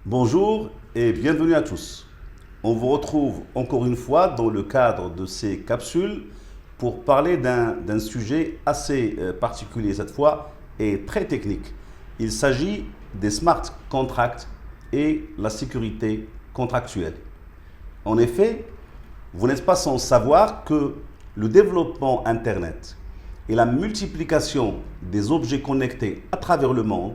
Bonjour et bienvenue à tous. On vous retrouve encore une fois dans le cadre de ces capsules pour parler d'un sujet assez particulier cette fois et très technique. Il s'agit des smart contracts et la sécurité contractuelle. En effet, vous n'êtes pas sans savoir que le développement Internet et la multiplication des objets connectés à travers le monde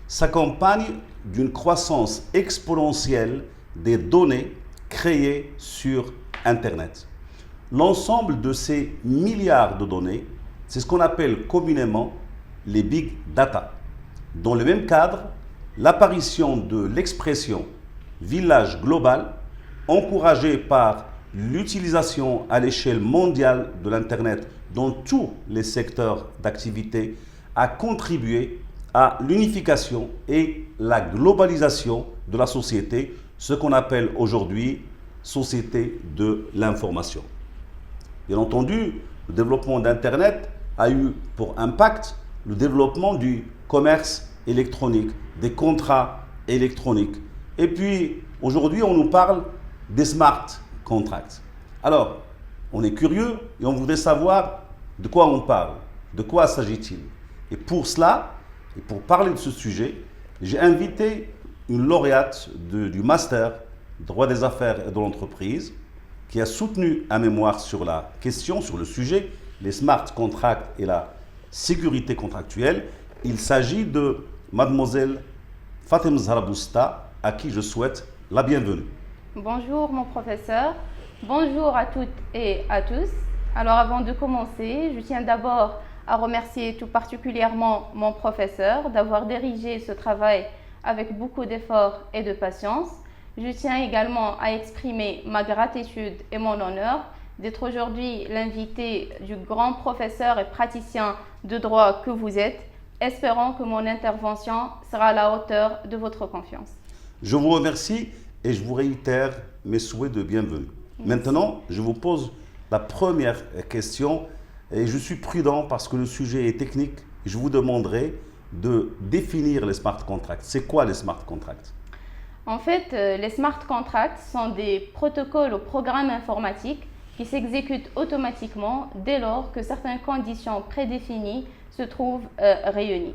s'accompagnent d'une croissance exponentielle des données créées sur Internet. L'ensemble de ces milliards de données, c'est ce qu'on appelle communément les big data. Dans le même cadre, l'apparition de l'expression village global, encouragée par l'utilisation à l'échelle mondiale de l'Internet dans tous les secteurs d'activité, a contribué à l'unification et la globalisation de la société, ce qu'on appelle aujourd'hui société de l'information. Bien entendu, le développement d'Internet a eu pour impact le développement du commerce électronique, des contrats électroniques. Et puis, aujourd'hui, on nous parle des smart contracts. Alors, on est curieux et on voudrait savoir de quoi on parle, de quoi s'agit-il. Et pour cela, et pour parler de ce sujet, j'ai invité une lauréate du Master Droit des affaires et de l'entreprise qui a soutenu un mémoire sur la question, sur le sujet, les smart contracts et la sécurité contractuelle. Il s'agit de mademoiselle Fatem Zarabousta, à qui je souhaite la bienvenue. Bonjour mon professeur, bonjour à toutes et à tous. Alors avant de commencer, je tiens d'abord à remercier tout particulièrement mon professeur d'avoir dirigé ce travail avec beaucoup d'efforts et de patience. Je tiens également à exprimer ma gratitude et mon honneur d'être aujourd'hui l'invité du grand professeur et praticien de droit que vous êtes, espérant que mon intervention sera à la hauteur de votre confiance. Je vous remercie et je vous réitère mes souhaits de bienvenue. Merci. Maintenant, je vous pose la première question et je suis prudent parce que le sujet est technique. Je vous demanderai de définir les smart contracts. C'est quoi les smart contracts? En fait, les smart contracts sont des protocoles ou programmes informatiques qui s'exécutent automatiquement dès lors que certaines conditions prédéfinies se trouvent réunies.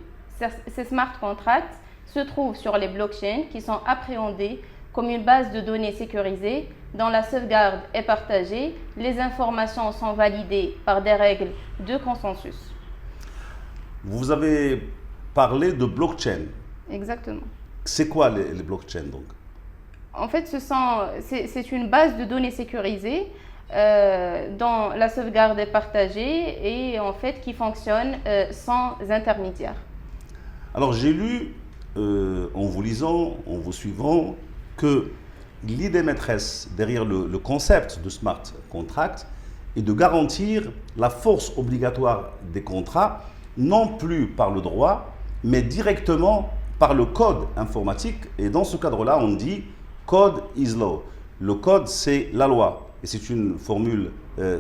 Ces smart contracts se trouvent sur les blockchains qui sont appréhendés comme une base de données sécurisée dont la sauvegarde est partagée. Les informations sont validées par des règles de consensus. Vous avez parlé de blockchain. Exactement. C'est quoi les blockchains donc? En fait, c'est une base de données sécurisée dont la sauvegarde est partagée et en fait qui fonctionne sans intermédiaire. Alors j'ai lu en vous lisant, en vous suivant, que l'idée maîtresse derrière le concept de smart contract est de garantir la force obligatoire des contrats, non plus par le droit, mais directement par le code informatique. Et dans ce cadre-là, on dit code is law. Le code, c'est la loi. Et c'est une formule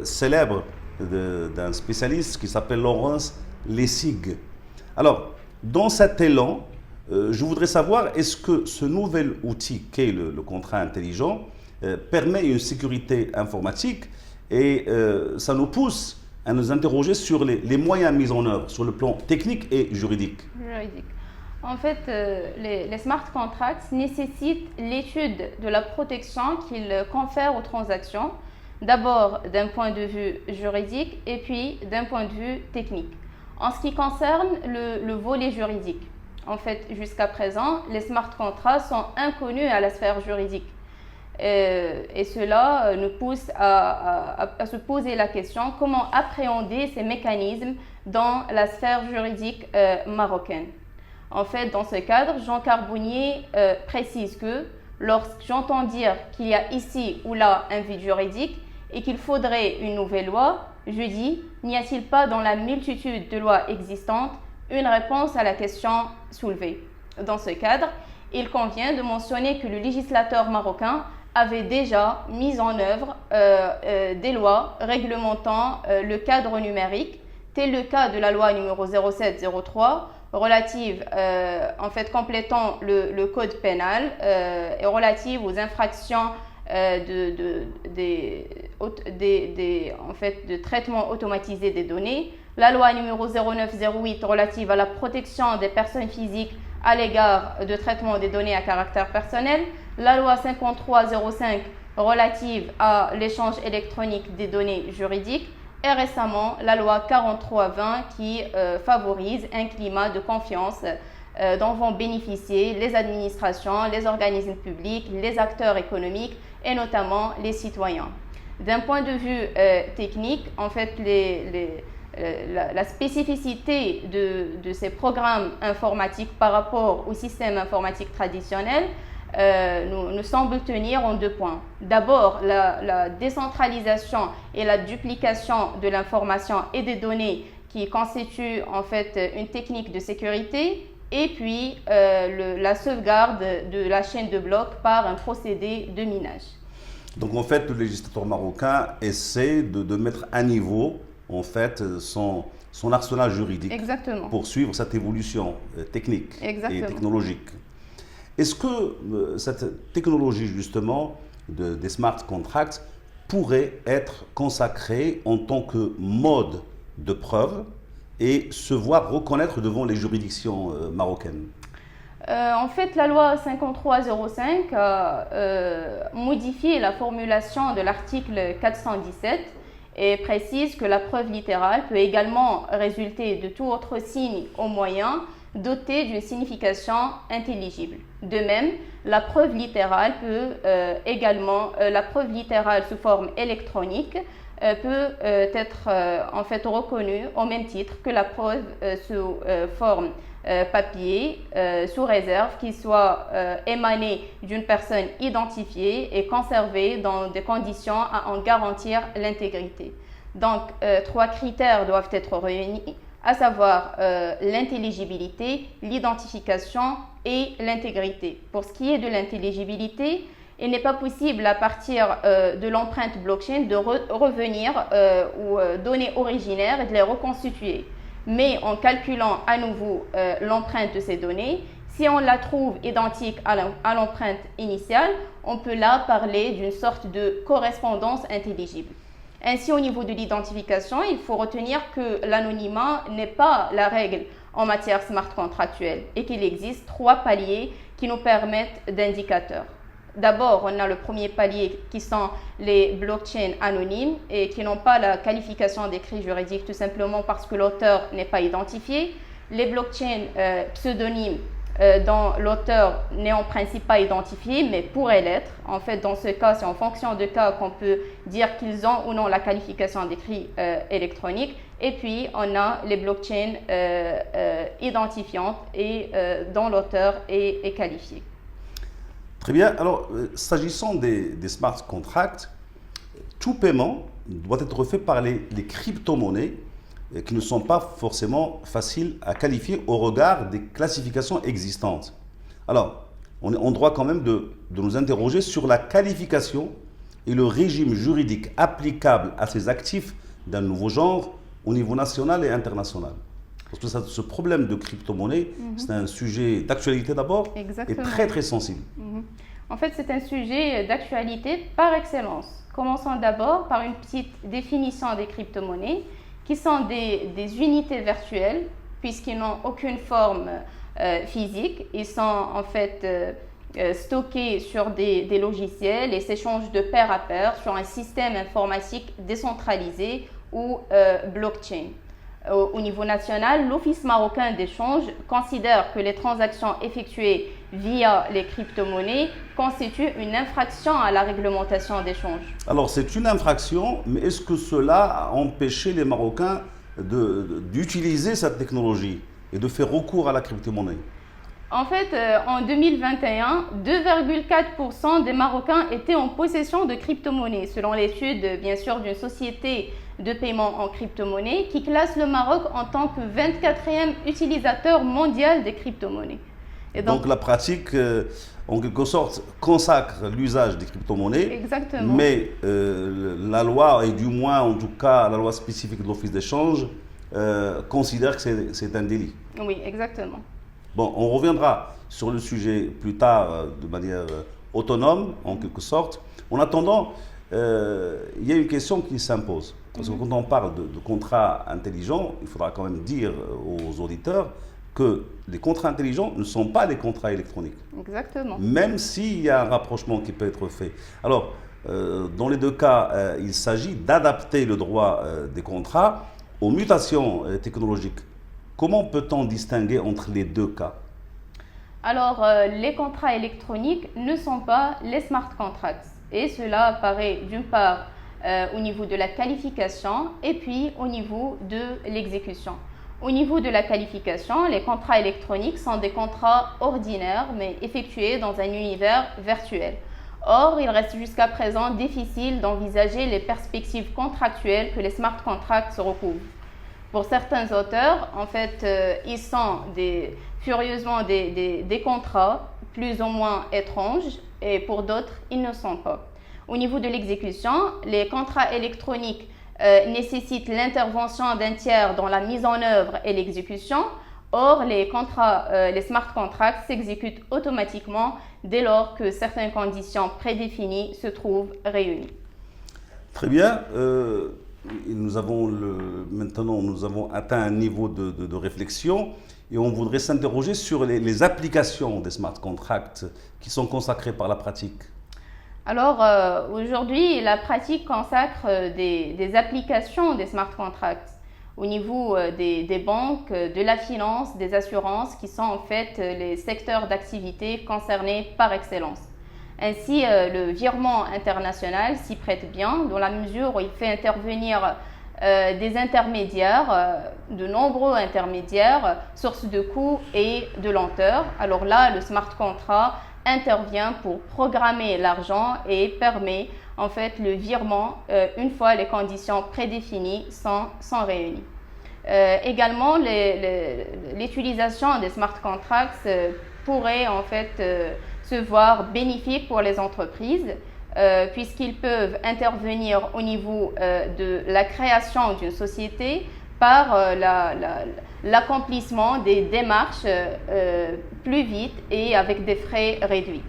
célèbre d'un spécialiste qui s'appelle Lawrence Lessig. Alors, dans cet élan, je voudrais savoir, est-ce que ce nouvel outil qu'est le contrat intelligent permet une sécurité informatique et ça nous pousse à nous interroger sur les moyens mis en œuvre sur le plan technique et juridique. En fait, les smart contracts nécessitent l'étude de la protection qu'ils confèrent aux transactions, d'abord d'un point de vue juridique et puis d'un point de vue technique. En ce qui concerne le volet juridique, en fait, jusqu'à présent, les smart contracts sont inconnus à la sphère juridique. Et cela nous pousse à se poser la question comment appréhender ces mécanismes dans la sphère juridique marocaine. En fait, dans ce cadre, Jean Carbonnier précise que lorsque j'entends dire qu'il y a ici ou là un vide juridique et qu'il faudrait une nouvelle loi, je dis, n'y a-t-il pas dans la multitude de lois existantes une réponse à la question soulevée? Dans ce cadre, il convient de mentionner que le législateur marocain avait déjà mis en œuvre des lois réglementant le cadre numérique, tel le cas de la loi numéro 0703 relative, en fait, complétant le code pénal et relative aux infractions en fait, de traitement automatisé des données. La loi numéro 0908 relative à la protection des personnes physiques à l'égard de traitement des données à caractère personnel. La loi 5305 relative à l'échange électronique des données juridiques. Et récemment, la loi 4320 qui favorise un climat de confiance dont vont bénéficier les administrations, les organismes publics, les acteurs économiques et notamment les citoyens. D'un point de vue technique, en fait, la spécificité de ces programmes informatiques par rapport au système informatique traditionnel nous semble tenir en deux points. D'abord, la décentralisation et la duplication de l'information et des données qui constituent en fait une technique de sécurité, et puis la sauvegarde de la chaîne de blocs par un procédé de minage. Donc en fait, le législateur marocain essaie de mettre à niveau en fait son arsenal juridique. Exactement. Pour suivre cette évolution technique Exactement. et technologique. Est-ce que cette technologie justement des smart contracts pourrait être consacrée en tant que mode de preuve et se voir reconnaître devant les juridictions marocaines? En fait, la loi 5305 a modifié la formulation de l'article 417 et précise que la preuve littérale peut également résulter de tout autre signe au moyen doté d'une signification intelligible. De même, la preuve littérale peut la preuve littérale sous forme électronique peut être en fait reconnue au même titre que la preuve sous forme papier, sous réserve qu'il soit émané d'une personne identifiée et conservé dans des conditions à en garantir l'intégrité. Donc, trois critères doivent être réunis, à savoir l'intelligibilité, l'identification et l'intégrité. Pour ce qui est de l'intelligibilité, il n'est pas possible à partir de l'empreinte blockchain de revenir aux données originaires et de les reconstituer. Mais en calculant à nouveau l'empreinte de ces données, si on la trouve identique à l'empreinte initiale, on peut là parler d'une sorte de correspondance intelligible. Ainsi, au niveau de l'identification, il faut retenir que l'anonymat n'est pas la règle en matière smart contractuelle et qu'il existe trois paliers qui nous permettent d'indicateurs. D'abord, on a le premier palier qui sont les blockchains anonymes et qui n'ont pas la qualification d'écrit juridique tout simplement parce que l'auteur n'est pas identifié. Les blockchains pseudonymes dont l'auteur n'est en principe pas identifié mais pourrait l'être. En fait, dans ce cas, c'est en fonction de cas qu'on peut dire qu'ils ont ou non la qualification d'écrit électronique. Et puis, on a les blockchains identifiantes et dont l'auteur est qualifié. Très bien. Alors, s'agissant des smart contracts, tout paiement doit être fait par les crypto-monnaies qui ne sont pas forcément faciles à qualifier au regard des classifications existantes. Alors, on est en droit quand même de nous interroger sur la qualification et le régime juridique applicable à ces actifs d'un nouveau genre au niveau national et international. Parce que ce problème de crypto-monnaie, c'est un sujet d'actualité d'abord et très très sensible. En fait, c'est un sujet d'actualité par excellence. Commençons d'abord par une petite définition des crypto-monnaies qui sont des unités virtuelles puisqu'ils n'ont aucune forme physique. Ils sont en fait stockés sur des logiciels et s'échangent de pair à pair sur un système informatique décentralisé ou blockchain. Au niveau national, l'Office marocain d'échange considère que les transactions effectuées via les crypto-monnaies constituent une infraction à la réglementation d'échange. Alors c'est une infraction, mais est-ce que cela a empêché les Marocains d'utiliser cette technologie et de faire recours à la crypto-monnaie? En fait, en 2021, 2,4% des Marocains étaient en possession de crypto-monnaies, selon l'étude, bien sûr, d'une société de paiement en crypto-monnaie qui classe le Maroc en tant que 24e utilisateur mondial des crypto-monnaies. Et donc la pratique, en quelque sorte, consacre l'usage des crypto-monnaies. Exactement. Mais la loi, et du moins en tout cas la loi spécifique de l'Office d'échange, considèrent que c'est un délit. Oui, exactement. Bon, on reviendra sur le sujet plus tard de manière autonome, en quelque sorte. En attendant, il y a une question qui s'impose. Parce que quand on parle de contrats intelligents, il faudra quand même dire aux auditeurs que les contrats intelligents ne sont pas des contrats électroniques. Exactement. Même s'il y a un rapprochement qui peut être fait. Alors, dans les deux cas, il s'agit d'adapter le droit des contrats aux mutations technologiques. Comment peut-on distinguer entre les deux cas? Alors, les contrats électroniques ne sont pas les smart contracts. Et cela apparaît d'une part au niveau de la qualification et puis au niveau de l'exécution. Au niveau de la qualification, les contrats électroniques sont des contrats ordinaires mais effectués dans un univers virtuel. Or, il reste jusqu'à présent difficile d'envisager les perspectives contractuelles que les smart contracts recouvrent. Pour certains auteurs, en fait, ils sont furieusement des contrats plus ou moins étranges et pour d'autres, ils ne sont pas. Au niveau de l'exécution, les contrats électroniques nécessitent l'intervention d'un tiers dans la mise en œuvre et l'exécution. Or, les smart contracts s'exécutent automatiquement dès lors que certaines conditions prédéfinies se trouvent réunies. Très bien. Maintenant, nous avons atteint un niveau de réflexion et on voudrait s'interroger sur les applications des smart contracts qui sont consacrées par la pratique. Alors, aujourd'hui, la pratique consacre des applications des smart contracts au niveau des banques, de la finance, des assurances, qui sont en fait les secteurs d'activité concernés par excellence. Ainsi, le virement international s'y prête bien, dans la mesure où il fait intervenir des intermédiaires, de nombreux intermédiaires, source de coûts et de lenteur. Alors là, le smart contract intervient pour programmer l'argent et permet en fait le virement une fois les conditions prédéfinies sont réunies. Également, l'utilisation des smart contracts pourrait en fait se voir bénéfique pour les entreprises puisqu'ils peuvent intervenir au niveau de la création d'une société par l'accomplissement des démarches plus vite et avec des frais réduits.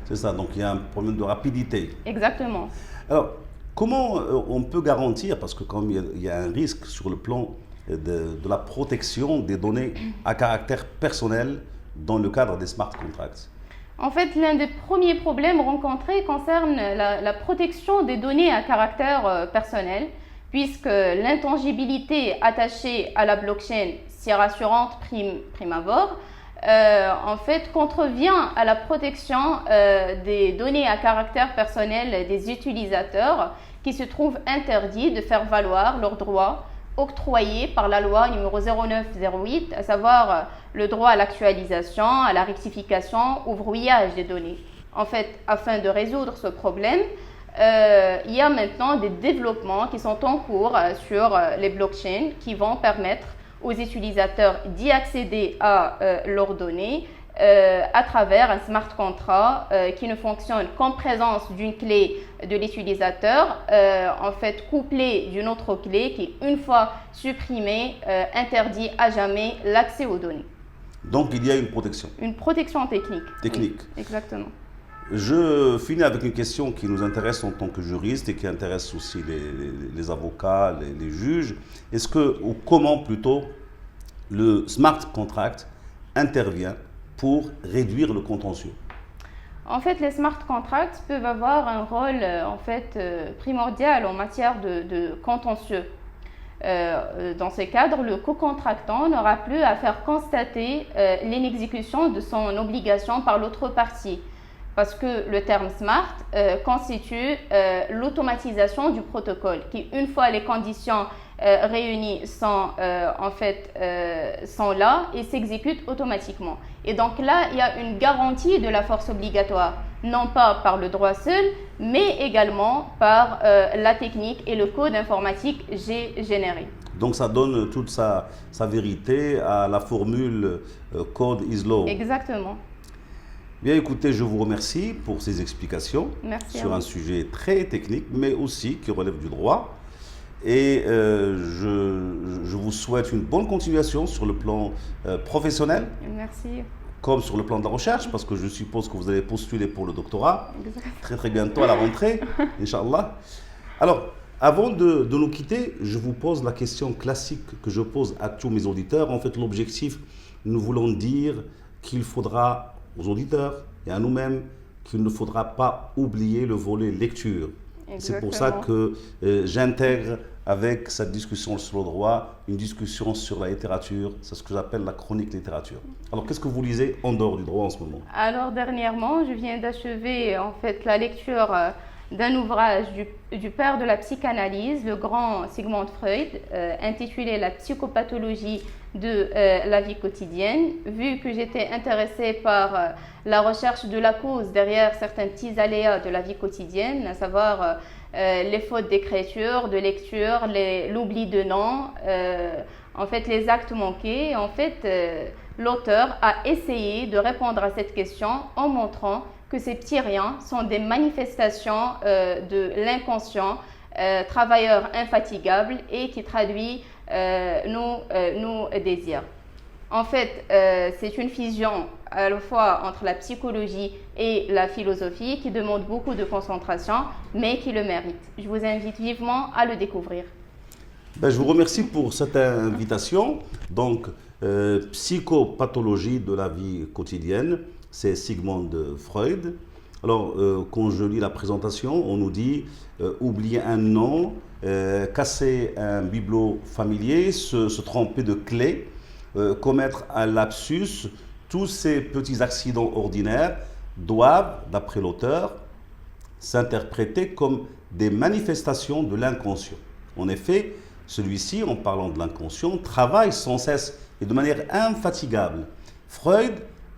C'est ça, donc il y a un problème de rapidité. Exactement. Alors, comment on peut garantir, parce que comme il y a un risque sur le plan de la protection des données à caractère personnel dans le cadre des smart contracts? En fait, l'un des premiers problèmes rencontrés concerne la protection des données à caractère personnel, puisque l'intangibilité attachée à la blockchain, si rassurante prime abord, en fait contrevient à la protection des données à caractère personnel des utilisateurs qui se trouvent interdits de faire valoir leurs droits octroyés par la loi numéro 0908, à savoir le droit à l'actualisation, à la rectification ou brouillage des données. En fait, afin de résoudre ce problème, il y a maintenant des développements qui sont en cours sur les blockchains qui vont permettre aux utilisateurs d'y accéder à leurs données à travers un smart contract qui ne fonctionne qu'en présence d'une clé de l'utilisateur, en fait couplée d'une autre clé qui, une fois supprimée, interdit à jamais l'accès aux données. Donc il y a une protection. Une protection technique. Technique. Oui, exactement. Je finis avec une question qui nous intéresse en tant que juriste et qui intéresse aussi les avocats, les juges. Est-ce que, ou comment plutôt, le smart contract intervient pour réduire le contentieux? En fait, les smart contracts peuvent avoir un rôle primordial en matière de contentieux. Dans ce cadre, le co-contractant n'aura plus à faire constater l'inexécution de son obligation par l'autre partie, parce que le terme smart constitue l'automatisation du protocole qui, une fois les conditions réunies sont là et s'exécutent automatiquement. Et donc là, il y a une garantie de la force obligatoire, non pas par le droit seul, mais également par la technique et le code informatique généré. Donc ça donne toute sa vérité à la formule code is law. Exactement. Bien écoutez, je vous remercie pour ces explications Merci sur un sujet très technique, mais aussi qui relève du droit. Et je vous souhaite une bonne continuation sur le plan professionnel, Merci. comme sur le plan de la recherche, parce que je suppose que vous allez postuler pour le doctorat Exact. très très bientôt à la rentrée, Inch'Allah. Alors, avant de nous quitter, je vous pose la question classique que je pose à tous mes auditeurs. En fait, l'objectif, nous voulons dire qu'il faudra aux auditeurs et à nous-mêmes qu'il ne faudra pas oublier le volet lecture. C'est pour ça que j'intègre avec cette discussion sur le droit une discussion sur la littérature. C'est ce que j'appelle la chronique littérature. Alors, qu'est-ce que vous lisez en dehors du droit en ce moment? Alors dernièrement, je viens d'achever en fait la lecture d'un ouvrage du père de la psychanalyse, le grand Sigmund Freud, intitulé La psychopathologie de la vie quotidienne. Vu que j'étais intéressée par la recherche de la cause derrière certains petits aléas de la vie quotidienne, à savoir les fautes d'écriture, de lecture, l'oubli de nom, en fait les actes manqués. En fait, l'auteur a essayé de répondre à cette question en montrant que ces petits riens sont des manifestations de l'inconscient, travailleur infatigable et qui traduit nos désirs. En fait, c'est une fusion à la fois entre la psychologie et la philosophie qui demande beaucoup de concentration, mais qui le mérite. Je vous invite vivement à le découvrir. Ben, je vous remercie pour cette invitation. Donc, psychopathologie de la vie quotidienne, c'est Sigmund Freud. Alors, quand je lis la présentation, on nous dit oublier un nom, casser un bibelot familier, se tromper de clé, commettre un lapsus. Tous ces petits accidents ordinaires doivent, d'après l'auteur, s'interpréter comme des manifestations de l'inconscient. En effet, celui-ci, en parlant de l'inconscient, travaille sans cesse et de manière infatigable. Freud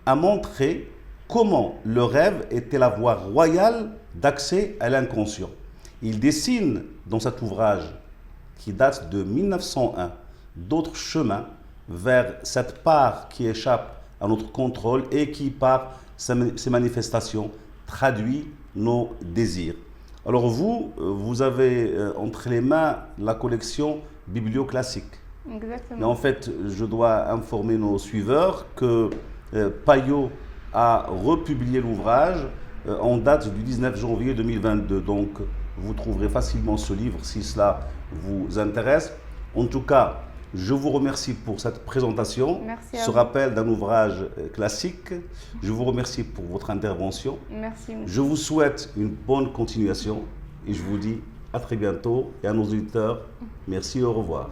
a montré comment le rêve était la voie royale d'accès à l'inconscient. Il dessine dans cet ouvrage, qui date de 1901, d'autres chemins vers cette part qui échappe à notre contrôle et qui, par ces manifestations, traduit nos désirs. Alors vous avez entre les mains la collection biblioclassique. Exactement. Mais en fait, je dois informer nos suiveurs que Payot a republié l'ouvrage en date du 19 janvier 2022. Donc, vous trouverez facilement ce livre si cela vous intéresse. En tout cas, je vous remercie pour cette présentation, Merci ce rappel d'un ouvrage classique. Je vous remercie pour votre intervention. Merci. Je vous souhaite une bonne continuation et je vous dis à très bientôt et à nos auditeurs, merci et au revoir.